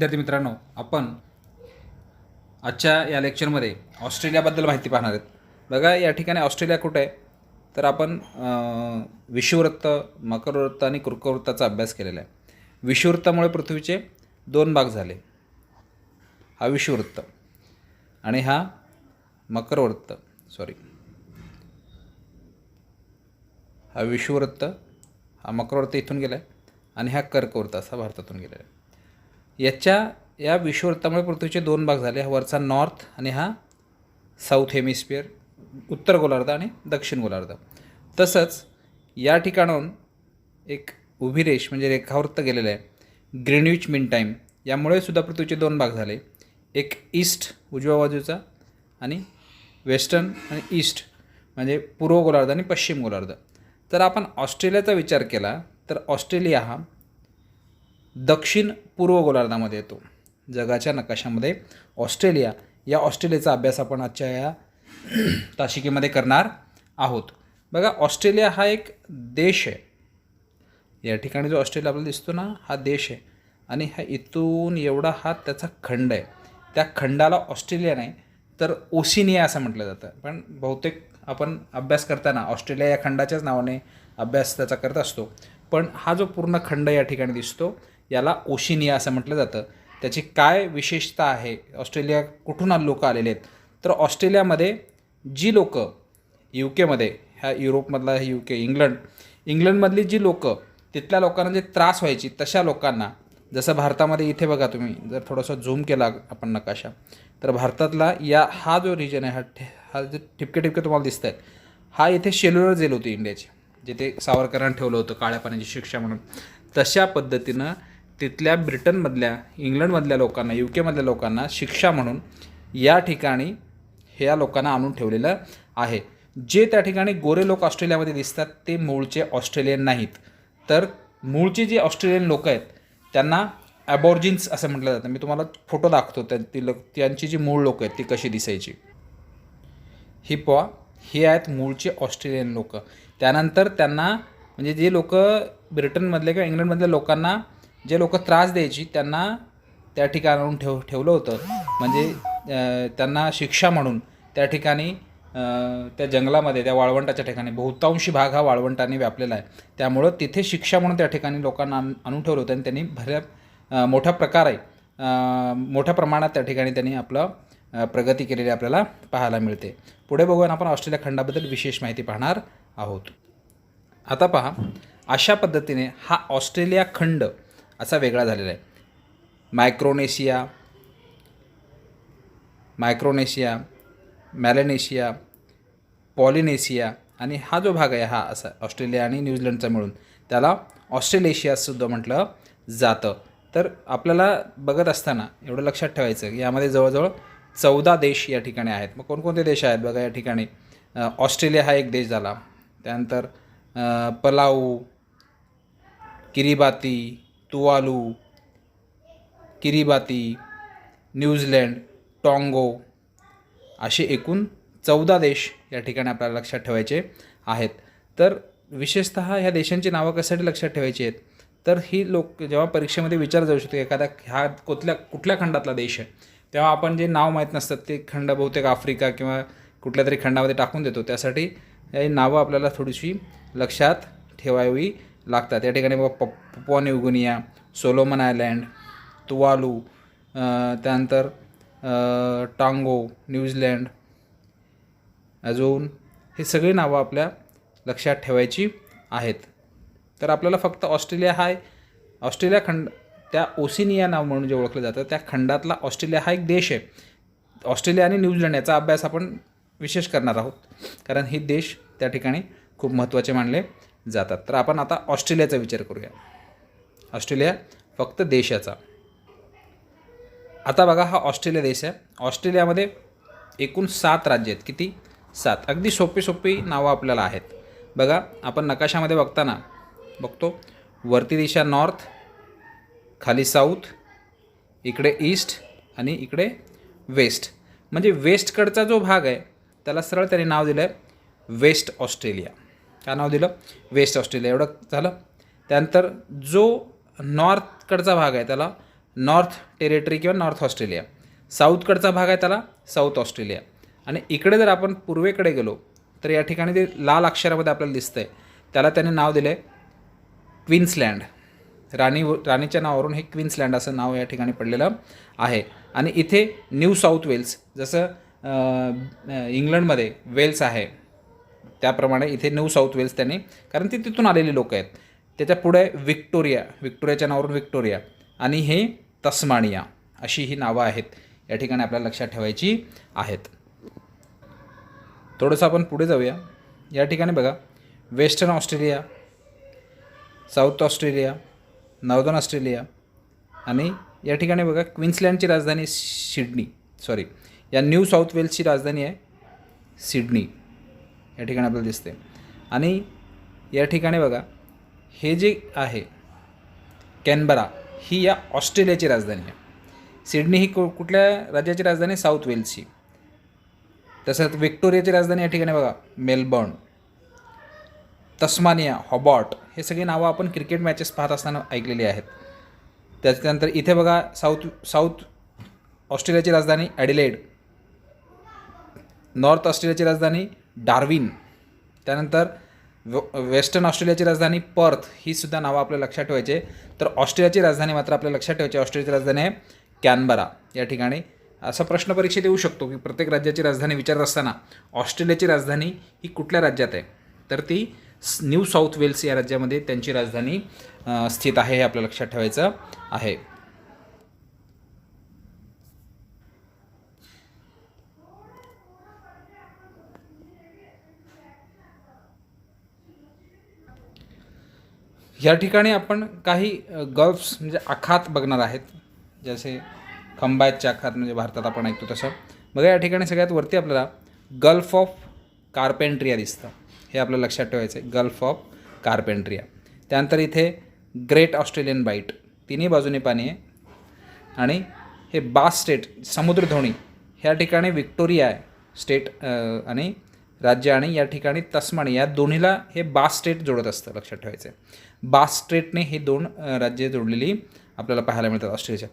विद्यार्थी मित्रांनो, आपण आजच्या या लेक्चरमध्ये ऑस्ट्रेलियाबद्दल माहिती पाहणार आहेत. बघा, या ठिकाणी ऑस्ट्रेलिया कुठे आहे तर आपण विषुववृत्त, मकरवृत्त आणि कर्कवृत्ताचा अभ्यास केलेला आहे. विषुववृत्तामुळे पृथ्वीचे दोन भाग झाले. हा विषुववृत्त आणि हा मकरवृत्त. हा विषुववृत्त, हा मकरवृत्त इथून गेला आहे आणि हा कर्कवृत्त असा भारतातून गेलेला आहे. या विषुववृत्तामुळे पृथ्वीचे दोन भाग झाले. हा वरचा नॉर्थ आणि हा साऊथ हेमिस्फिअर, उत्तर गोलार्ध आणि दक्षिण गोलार्ध. तसंच या ठिकाणाहून एक उभी रेष म्हणजे रेखावृत्त गेलेलं आहे, ग्रीनविच मीन टाईम. यामुळे सुद्धा पृथ्वीचे दोन भाग झाले, एक ईस्ट उजव्या बाजूचा आणि वेस्टर्न आणि ईस्ट म्हणजे पूर्व गोलार्ध आणि पश्चिम गोलार्ध. तर आपण ऑस्ट्रेलियाचा विचार केला तर ऑस्ट्रेलिया हा दक्षिण पूर्व गोलार्धामध्ये येतो. जगाच्या नकाशामध्ये ऑस्ट्रेलियाचा अभ्यास आपण आजच्या या तासिकेमध्ये करणार आहोत. बघा, ऑस्ट्रेलिया हा एक देश आहे. या ठिकाणी जो ऑस्ट्रेलिया आपल्याला दिसतो ना, हा देश आहे आणि हा इथून एवढा हा त्याचा खंड आहे. त्या खंडाला ऑस्ट्रेलिया नाही तर ओशिनिया असं म्हटलं जातं. पण बहुतेक आपण अभ्यास करताना ऑस्ट्रेलिया या खंडाच्याच नावाने अभ्यास त्याचा करत असतो. पण हा जो पूर्ण खंड या ठिकाणी दिसतो याला ओशिनिया असं म्हटलं जातं. त्याची काय विशेषता आहे, ऑस्ट्रेलिया कुठून लोक आलेले आहेत, तर ऑस्ट्रेलियामध्ये जी लोक UK ह्या युरोपमधला UK इंग्लंडमधली जी लोक, तिथल्या लोकांना जे त्रास व्हायची तशा लोकांना, जसं भारतामध्ये इथे बघा तुम्ही जर थोडासा झूम केला आपण नकाशा तर भारतातला हा जो रिजन आहे, हा जे ठिपके तुम्हाला दिसत आहेत, हा इथे शेल्युलर जेल होती इंडियाची, जिथे सावरकरांनी ठेवलं होतं काळ्या पाण्याची शिक्षा म्हणून. तशा पद्धतीनं तिथल्या ब्रिटनमधल्या, इंग्लंडमधल्या लोकांना, UK लोकांना शिक्षा म्हणून या ठिकाणी ह्या लोकांना आणून ठेवलेलं आहे. जे त्या ठिकाणी गोरे लोक ऑस्ट्रेलियामध्ये दिसतात ते मूळचे ऑस्ट्रेलियन नाहीत, तर मूळचे जे ऑस्ट्रेलियन लोक आहेत त्यांना ॲबॉर्जिन्स असं म्हटलं जातं. मी तुम्हाला फोटो दाखवतो त्यांची जी मूळ लोक आहेत ती कशी दिसायची. ही आहेत मूळचे ऑस्ट्रेलियन लोक. त्यानंतर त्यांना म्हणजे जे लोक ब्रिटनमधले किंवा इंग्लंडमधल्या लोकांना जे लोक त्रास द्यायची त्यांना त्या ठिकाणी आणून ठेवलं होतं. म्हणजे त्यांना शिक्षा म्हणून त्या ठिकाणी त्या जंगलामध्ये, त्या वाळवंटाच्या ठिकाणी, बहुतांशी भाग हा वाळवंटाने व्यापलेला आहे, त्यामुळं तिथे शिक्षा म्हणून त्या ठिकाणी लोकांना आणून ठेवलं होतं आणि त्यांनी मोठ्या प्रमाणात त्या ठिकाणी त्यांनी आपलं प्रगती केलेली आपल्याला पाहायला मिळते. पुढे बघून आपण ऑस्ट्रेलिया खंडाबद्दल विशेष माहिती पाहणार आहोत. आता पहा, अशा पद्धतीने हा ऑस्ट्रेलिया खंड असा वेगळा झालेला आहे. मायक्रोनेशिया, मॅलेनेशिया, पॉलिनेशिया आणि हा जो भाग आहे हा असा ऑस्ट्रेलिया आणि न्यूझीलंडचा मिळून त्याला ऑस्ट्रेलेशियासुद्धा म्हटलं जातं. तर आपल्याला बघत असताना एवढं लक्षात ठेवायचं की यामध्ये जवळजवळ 14 देश या ठिकाणी आहेत. मग कोणकोणते देश आहेत बघा या ठिकाणी. ऑस्ट्रेलिया हा एक देश झाला, त्यानंतर पलाऊ, किरिबाती, तुवालू, न्यूझीलंड, टॉंगो असे एकूण 14 देश या ठिकाणी आपल्याला लक्षात ठेवायचे आहेत. तर विशेषतः ह्या देशांची नावं कशासाठी लक्षात ठेवायची आहेत, तर ही जेव्हा परीक्षेमध्ये विचार जाऊ शकतो एखादा हा कुठल्या खंडातला देश आहे, तेव्हा आपण जे नाव माहीत नसतात ते खंड बहुतेक आफ्रिका किंवा कुठल्या तरी खंडामध्ये टाकून देतो. त्यासाठी ही नावं आपल्याला थोडीशी लक्षात ठेवावी लागतात. या ठिकाणी Papua new Guinea, Solomon island, Tuvalu, त्यानंतर टांगो, न्यूझीलंड, अजून हे सगळी नावं आपल्या लक्षात ठेवायची आहेत. तर आपल्याला फक्त ऑस्ट्रेलिया खंड, त्या ओशिनिया नाव म्हणून जे ओळखलं जातं त्या खंडातला ऑस्ट्रेलिया हा एक देश आहे. ऑस्ट्रेलिया आणि न्यूझीलंड याचा अभ्यास आपण विशेष करणार आहोत, कारण हे देश त्या ठिकाणी खूप महत्त्वाचे मानले जातात. तर आपण आता ऑस्ट्रेलियाचा विचार करूया. ऑस्ट्रेलिया फक्त देशाचा. आता बघा, हा ऑस्ट्रेलिया देश आहे. ऑस्ट्रेलियामध्ये एकूण 7 राज्य आहेत. किती? 7. अगदी सोपी नावं आपल्याला आहेत. बघा, आपण नकाशामध्ये बघतो वरती दिशा नॉर्थ, खाली साऊथ, इकडे ईस्ट आणि इकडे वेस्ट. म्हणजे वेस्टकडचा जो भाग आहे त्याला सरळ त्यांनी नाव दिलं आहे वेस्ट ऑस्ट्रेलिया. काय नाव दिलं? West Australia. एवढं झालं. त्यानंतर जो नॉर्थकडचा भाग आहे त्याला नॉर्थ टेरिटरी किंवा नॉर्थ ऑस्ट्रेलिया. साऊथकडचा भाग आहे त्याला साऊथ ऑस्ट्रेलिया. आणि इकडे जर आपण पूर्वेकडे गेलो तर या ठिकाणी ते लाल अक्षरामध्ये आपल्याला दिसतं आहे, त्याला त्याने नाव दिलं आहे क्वीन्सलँड. राणीच्या नावावरून हे क्वीन्सलँड असं नाव या ठिकाणी पडलेलं आहे. आणि इथे न्यू साऊथ वेल्स, जसं इंग्लंडमध्ये वेल्स आहे त्याप्रमाणे इथे न्यू साऊथ वेल्स त्यांनी, कारण ती तिथून आलेली लोक आहेत. त्याच्या पुढे विक्टोरियाच्या नावावरून विक्टोरिया, आणि हे तस्मानिया, अशी ही नावं आहेत या ठिकाणी आपल्याला लक्षात ठेवायची आहेत. थोडंसं आपण पुढे जाऊया. या ठिकाणी बघा western Australia, south Australia, northern Australia, आणि या ठिकाणी बघा क्वीन्सलँडची राजधानी या न्यू साऊथ वेल्सची राजधानी आहे सिडनी, या ठिकाणी आपल्याला दिसते. आणि या ठिकाणी बघा हे जे आहे कॅनबरा, ही या ऑस्ट्रेलियाची राजधानी आहे. सिडनी ही कुठल्या राज्याची राजधानी? साऊथ वेल्सची. तसंच विक्टोरियाची राजधानी या ठिकाणी बघा मेलबर्न. तस्मानिया, हॉबॉर्ट, हे सगळी नावं आपण क्रिकेट मॅचेस पाहत असताना ऐकलेली आहेत. त्याच्यानंतर इथे बघा साऊथ ऑस्ट्रेलियाची राजधानी ॲडिलेड, नॉर्थ ऑस्ट्रेलियाची राजधानी डार्विन, त्यानंतर वेस्टर्न ऑस्ट्रेलियाची राजधानी पर्थ, ही सुद्धा नावं आपल्याला लक्षात ठेवायचे. तर ऑस्ट्रेलियाची राजधानी मात्र आपल्याला लक्षात ठेवायची, ऑस्ट्रेलियाची राजधानी आहे कॅनबरा. या ठिकाणी असा प्रश्न परीक्षेत येऊ शकतो की प्रत्येक राज्याची राजधानी विचारत असताना ऑस्ट्रेलियाची राजधानी ही कुठल्या राज्यात आहे, तर ती न्यू साऊथ वेल्स या राज्यामध्ये त्यांची राजधानी स्थित आहे, हे आपल्याला लक्षात ठेवायचं आहे. या ठिकाणी आपण काही गल्फ्स म्हणजे आखात बघणार आहेत, जसे खंबातचे आखात म्हणजे भारतात आपण ऐकतो तसं. बघा या ठिकाणी सगळ्यात वरती आपल्याला गल्फ ऑफ कार्पेंट्रिया दिसतं, हे आपल्याला लक्षात ठेवायचं आहे, गल्फ ऑफ कार्पेंट्रिया. त्यानंतर इथे ग्रेट ऑस्ट्रेलियन बाईट, तिन्ही बाजूने पाणी आहे. आणि हे बास स्टेट, समुद्रधोणी, ह्या ठिकाणी विक्टोरिया आहे स्टेट आणि राज्य, आणि या ठिकाणी तस्मानिया, या दोन्हीला हे बास स्टेट जोडत असतं, लक्षात ठेवायचं आहे. बास स्ट्रेटने ही दोन राज्ये जोडलेली आपल्याला पाहायला मिळतात ऑस्ट्रेलियाच्या.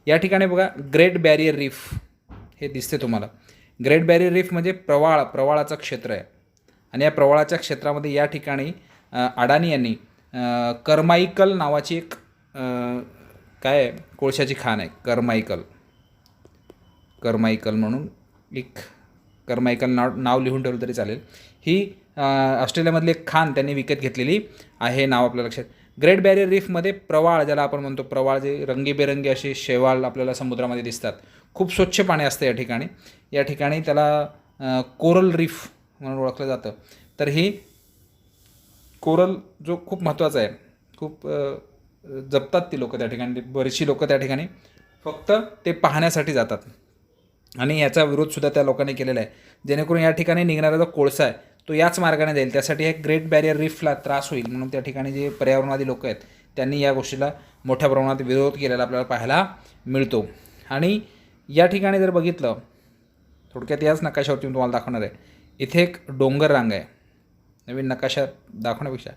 या ठिकाणी बघा ग्रेट बॅरियर रीफ हे दिसते तुम्हाला. ग्रेट बॅरियर रीफ म्हणजे प्रवाळाचं क्षेत्र आहे. आणि या प्रवाळाच्या क्षेत्रामध्ये या ठिकाणी अडानी यांनी करमायकल नावाची एक कोळशाची खाण आहे, करमायकल म्हणून एक करमायकल नाव लिहून ठेवलं तरी चालेल. ही ऑस्ट्रेलियामधली एक खाण त्यांनी विकत घेतलेली आहे, नाव आपल्याला लक्षात. ग्रेट बॅरियर रीफमध्ये प्रवाळ, ज्याला आपण म्हणतो प्रवाळ, जे रंगीबेरंगी असे शेवाळ आपल्याला समुद्रामध्ये दिसतात, खूप स्वच्छ पाणी असतं या ठिकाणी. या ठिकाणी त्याला कोरल रीफ म्हणून ओळखलं जातं. तर ही कोरल जो खूप महत्त्वाचा आहे, खूप जपतात ती लोकं त्या ठिकाणी, बरीचशी लोकं त्या ठिकाणी फक्त ते पाहण्यासाठी जातात. आणि याचा विरोधसुद्धा त्या लोकांनी केलेला आहे, जेणेकरून या ठिकाणी निघणारा जो कोळसा आहे तो याच मार्गाने जाईल, त्यासाठी हे ग्रेट बॅरियर रीफला त्रास होईल म्हणून त्या ठिकाणी जे पर्यावरणवादी लोक आहेत त्यांनी या गोष्टीला मोठ्या प्रमाणात विरोध केलेला आपल्याला पाहायला मिळतो. आणि या ठिकाणी जर बघितलं, थोडक्यात याच नकाशावरती मी तुम्हाला दाखवणार आहे, इथे एक डोंगर रांग आहे. नवीन नकाशा दाखवण्यापेक्षा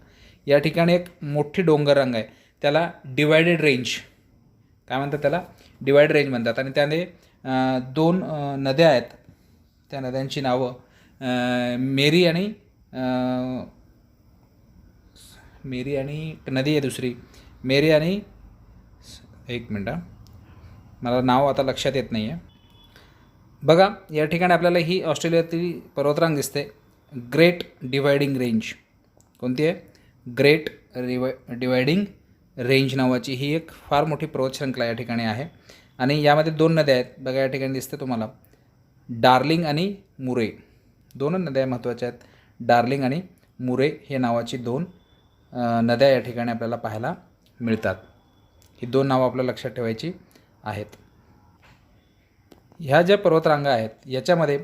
या ठिकाणी एक मोठी डोंगर रांग आहे, त्याला डिवायडेड रेंज काय म्हणतात, त्याला डिवायडेड रेंज म्हणतात. आणि त्याने दोन नद्या आहेत, त्या नद्यांची नावं मेरी आणि नदी आहे दुसरी, मेरी आणि एक मिनटं मला नाव आता लक्षात येत नाही आहे. बघा या ठिकाणी आपल्याला ही ऑस्ट्रेलियातील पर्वतरांग दिसते, ग्रेट डिवायडिंग रेंज. कोणती आहे? ग्रेट डिवायडिंग रेंज नावाची ही एक फार मोठी पर्वतशृंखला या ठिकाणी आहे. आणि यामध्ये दोन नद्या आहेत, बघा या ठिकाणी दिसते तुम्हाला, डार्लिंग आणि मुरे. दोन नद्या महत्त्वाच्या आहेत, डार्लिंग आणि मुरे हे नावाची दोन नद्या या ठिकाणी आपल्याला पाहायला मिळतात. ही दोन नावं आपल्याला लक्षात ठेवायची आहेत. ह्या ज्या पर्वतरांगा आहेत याच्यामध्ये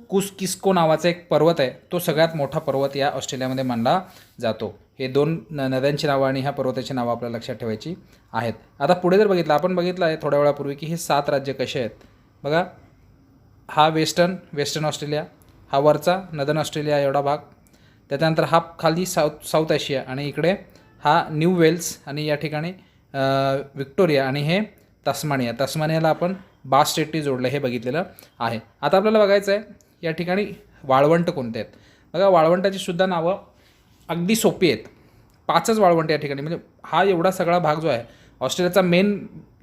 कुस्किस्को नावाचा एक पर्वत आहे, तो सगळ्यात मोठा पर्वत या ऑस्ट्रेलियामध्ये मानला जातो. हे दोन नद्यांची नावं आणि ह्या पर्वताची नावं आपल्याला लक्षात ठेवायची आहेत. आता पुढे जर बघितलं, आपण बघितलं आहे थोड्या वेळापूर्वी की हे 7 राज्य कसे आहेत. बघा हा वेस्टर्न ऑस्ट्रेलिया, हा वरचा नदर्न ऑस्ट्रेलिया एवढा भाग, त्याच्यानंतर हा खाली साऊथ आशिया, आणि इकडे हा न्यू वेल्स आणि या ठिकाणी विक्टोरिया, आणि हे तस्मानियाला आपण बास स्टेटनी जोडलं हे बघितलेलं आहे. आता आपल्याला बघायचं आहे या ठिकाणी वाळवंट कोणते आहेत. बघा वाळवंटाची सुद्धा नावं अगदी सोपी आहेत. 5च वाळवंट या ठिकाणी, म्हणजे हा एवढा सगळा भाग जो आहे ऑस्ट्रेलियाचा मेन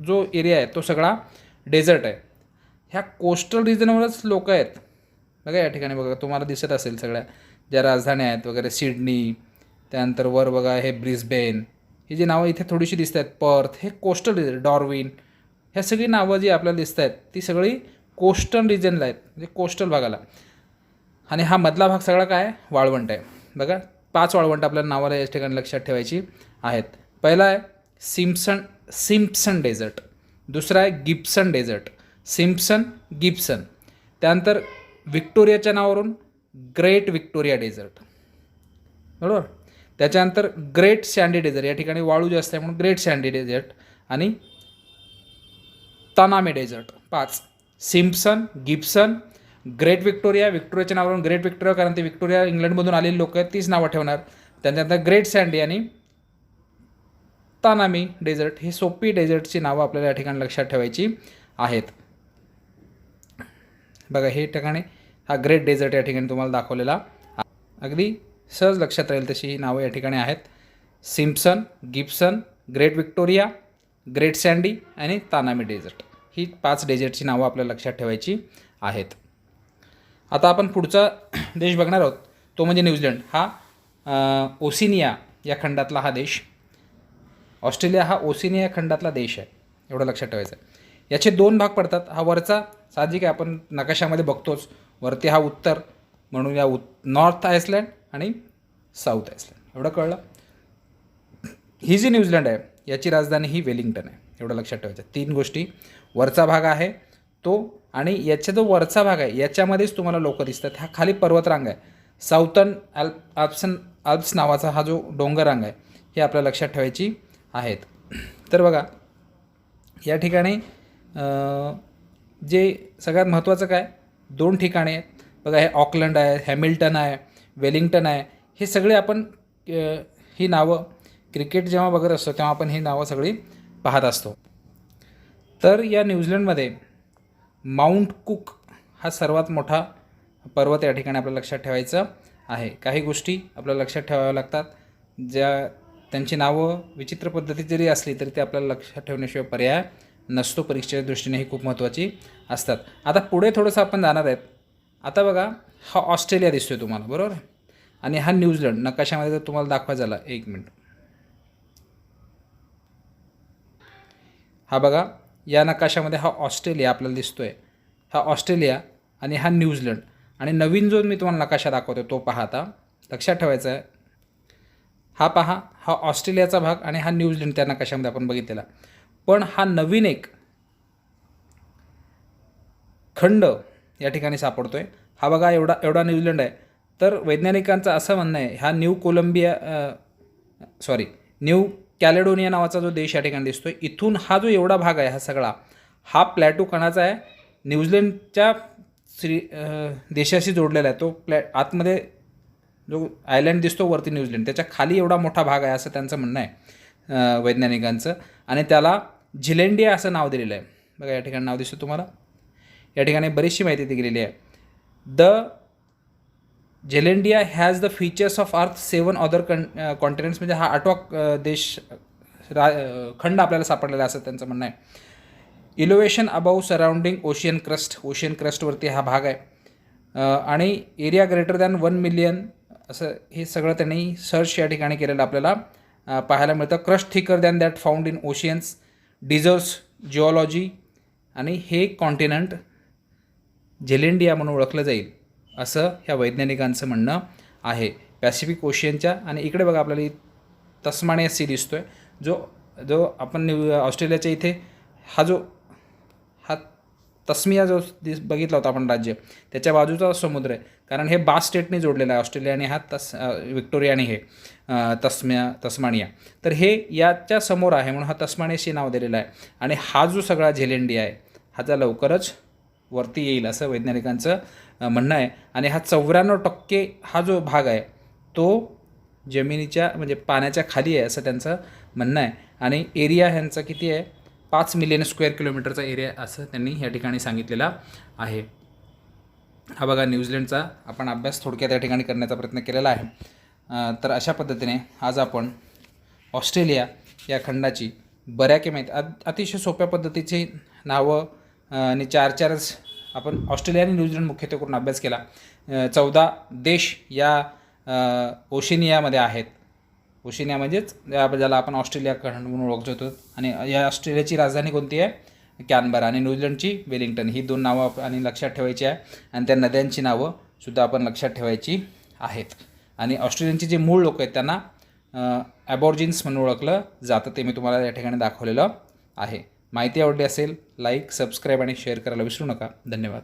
जो एरिया आहे तो सगळा डेझर्ट आहे. ह्या कोस्टल रिजनवरच लोक आहेत. बघा या ठिकाणी बघा तुम्हाला दिसत असेल सगळ्या ज्या राजधान्या आहेत वगैरे, सिडनी, त्यानंतर वर बघा हे ब्रिस्बेन, ही जी नावं इथे थोडीशी दिसत आहेत, पर्थ, हे कोस्टल रिजन, डॉर्विन, ह्या सगळी नावं जी आपल्याला दिसत आहेत ती सगळी कोस्टल रिजनला आहेत, म्हणजे कोस्टल भागाला. आणि हा मधला भाग सगळा काय आहे, वाळवंट आहे. बघा 5 वाळवंट आपल्याला नावाला या ठिकाणी लक्षात ठेवायची आहेत. पहिला आहे सिम्पसन डेझर्ट, दुसरा आहे गिब्सन डेझर्ट, गिब्सन. त्यानंतर व्हिक्टोरियाच्या नावावरून ग्रेट व्हिक्टोरिया डेझर्ट, बरोबर. त्याच्यानंतर ग्रेट सँडी डेझर्ट, या ठिकाणी वाळू जास्त आहे म्हणून ग्रेट सँडी डेझर्ट. आणि Tanami Desert. 5 Simpson, Gibson, Great व्हिक्टोरियाच्या नावावरून ग्रेट व्हिक्टोरिया, कारण ते व्हिक्टोरिया इंग्लंडमधून आलेली लोक आहेत तीच नावं ठेवणार. त्याच्यानंतर ग्रेट सँडी आणि तानामी डेझर्ट. ही सोपी डेझर्टची नावं आपल्याला या ठिकाणी लक्षात ठेवायची आहेत. बघा हे ठिकाणी हा ग्रेट डेझर्ट या ठिकाणी तुम्हाला दाखवलेला अगदी सहज लक्षात राहील तशी ही नावं या ठिकाणी आहेत. Simpson, Gibson, great Victoria, great sandy आणि तानामी डेझर्ट. ही 5 डेझर्टची नावं आपल्याला लक्षात ठेवायची आहेत. आता आपण पुढचा देश बघणार आहोत तो म्हणजे न्यूझीलंड. हा ओशिनिया या खंडातला हा देश. ऑस्ट्रेलिया हा ओशिनिया खंडातला देश आहे, एवढं लक्षात ठेवायचं आहे. याचे 2 भाग पडतात. हा वरचा साहजिक आहे, आपण नकाशामध्ये बघतोच, वरती हा उत्तर म्हणून या नॉर्थ आयसलँड आणि साऊथ आयसलँड, एवढं कळलं. ही जी न्यूझीलंड आहे याची राजधानी ही वेलिंग्टन आहे, एवढं लक्षात ठेवायचं. 3 गोष्टी, वरचा भाग आहे तो, आणि याचा जो वरचा भाग आहे याच्यामध्येच तुम्हाला लोक दिसतात. हा खाली पर्वतरांग आहे, साऊथर्न आल्प्स नावाचा हा जो डोंगररांग आहे, हे आपल्याला लक्षात ठेवायची आहेत. तर बघा या ठिकाणी जे सगळ्यात महत्त्वाचं काय, 2 ठिकाणे आहेत. बघा हे ऑकलंड आहे, हॅमिल्टन आहे, वेलिंग्टन आहे. हे सगळे आपण ही नावं क्रिकेट जेव्हा बघत असतो तेव्हा आपण ही नावं सगळी पाहत असतो. तर या न्यूझीलंडमध्ये माउंट कुक हा सर्वात मोठा पर्वत या ठिकाणी आपल्याला लक्षात ठेवायचं आहे. काही गोष्टी आपल्याला लक्षात ठेवाव्या लागतात, ज्या त्यांची नावं विचित्र पद्धतीत जरी असली तरी ते आपल्याला लक्षात ठेवण्याशिवाय पर्याय नसतो. परीक्षेच्या दृष्टीने ही खूप महत्त्वाची असतात. आता पुढे थोडंसं आपण जाणार आहेत. आता बघा हा ऑस्ट्रेलिया दिसतोय तुम्हाला, बरोबर, आणि हा न्यूझीलंड नकाशामध्ये जर तुम्हाला दाखवायचा झाला, 1 मिनिट, हा बघा या नकाशामध्ये हा ऑस्ट्रेलिया आपल्याला दिसतोय. हा ऑस्ट्रेलिया आणि हा न्यूझीलंड. आणि नवीन जो मी तुम्हाला नकाशा दाखवतो तो पहा. आता लक्षात ठेवायचा आहे, हा पहा, हा ऑस्ट्रेलियाचा भाग आणि हा न्यूझीलंड त्या नकाशामध्ये आपण बघितलेला. पण हा नवीन एक खंड या ठिकाणी सापडतोय. हा बघा एवढा न्यूझीलंड आहे. तर वैज्ञानिकांचं असं म्हणणं आहे, हा न्यू कॅलेडोनिया नावाचा जो देश या ठिकाणी दिसतोय, इथून हा जो एवढा भाग आहे हा सगळा, हा प्लॅटो कणाचा आहे, न्यूझीलंडच्या देशाशी जोडलेला आहे. तो आतमध्ये जो आयलँड दिसतो वरती न्यूझीलंड, त्याच्या खाली एवढा मोठा भाग आहे असं त्यांचं म्हणणं आहे वैज्ञानिकांचं. आणि त्याला झिलेंडिया असं नाव दिलेलं आहे. बघा या ठिकाणी नाव दिसतं तुम्हाला. या ठिकाणी बरीचशी माहिती दिलेली आहे. The Zealandia has the features of earth 7 other continents, म्हणजे हा 8वा देश खंड आपल्याला सापडलेला असं त्यांचं म्हणणं आहे. इलोवेशन अबाव सराउंडिंग ओशियन क्रस्टवरती हा भाग आहे. आणि एरिया ग्रेटर दॅन 1 मिलियन असं हे सगळं त्यांनी सर्च या ठिकाणी केलेलं आपल्याला पाहायला मिळतं. Crust thicker than that found in oceans, deserts, geology. आणि हे कॉन्टिनेंट झेलेंडिया म्हणून ओळखलं जाईल असं ह्या वैज्ञानिकांचं म्हणणं आहे. पॅसिफिक ओशियनच्या. आणि इकडे बघा आपल्याला तस्मानिया सी दिसतो आहे, जो आपण ऑस्ट्रेलियाच्या इथे हा तस्मिया जो बघितला होता आपण राज्य, त्याच्या बाजूचा समुद्र आहे, कारण हे बास स्टेटने जोडलेला आहे ऑस्ट्रेलिया आणि हा व्हिक्टोरिया आणि हे तस्मानिया. तर हे याच्या समोर आहे म्हणून हा तस्मानियाशी नाव दिलेलं आहे. आणि हा जो सगळा झेलेंडिया आहे हा लवकरच वरती येईल असं वैज्ञानिकांचं म्हणणं आहे. आणि हा 94% हा जो भाग आहे तो जमिनीच्या म्हणजे पाण्याच्या खाली आहे असं त्यांचं म्हणणं आहे. आणि एरिया ह्यांचा किती आहे, 5 मिलियन स्क्वेअर किलोमीटरचा एरिया असं त्यांनी या ठिकाणी सांगितलेला आहे. हा बघा न्यूझीलंडचा आपण अभ्यास थोडक्यात या ठिकाणी करण्याचा प्रयत्न केलेला आहे. तर अशा पद्धतीने आज आपण ऑस्ट्रेलिया या खंडाची बऱ्याकी माहिती अतिशय सोप्या पद्धतीची नावं आणि चारच आपण ऑस्ट्रेलिया आणि न्यूझीलंड मुख्यत्वे करून अभ्यास केला. 14 देश या ओशिनियामध्ये आहेत. ओशिनिया म्हणजेच ज्याला आपण ऑस्ट्रेलिया खंड म्हणून ओळखतो. आणि या ऑस्ट्रेलियाची राजधानी कोणती आहे? कॅनबरा. आणि न्यूझीलंडची वेलिंग्टन. ही 2 नावं आणि लक्षात ठेवायची आहे. आणि त्या नद्यांची नावं सुद्धा आपण लक्षात ठेवायची आहेत. आणि ऑस्ट्रेलियनचे जे मूळ लोक आहेत त्यांना ॲबॉर्जिन्स म्हणून ओळखलं जातं. ते मी तुम्हाला या ठिकाणी दाखवलेलं आहे. माहिती आवडली असेल लाईक, सबस्क्राईब आणि शेअर करायला विसरू नका. धन्यवाद.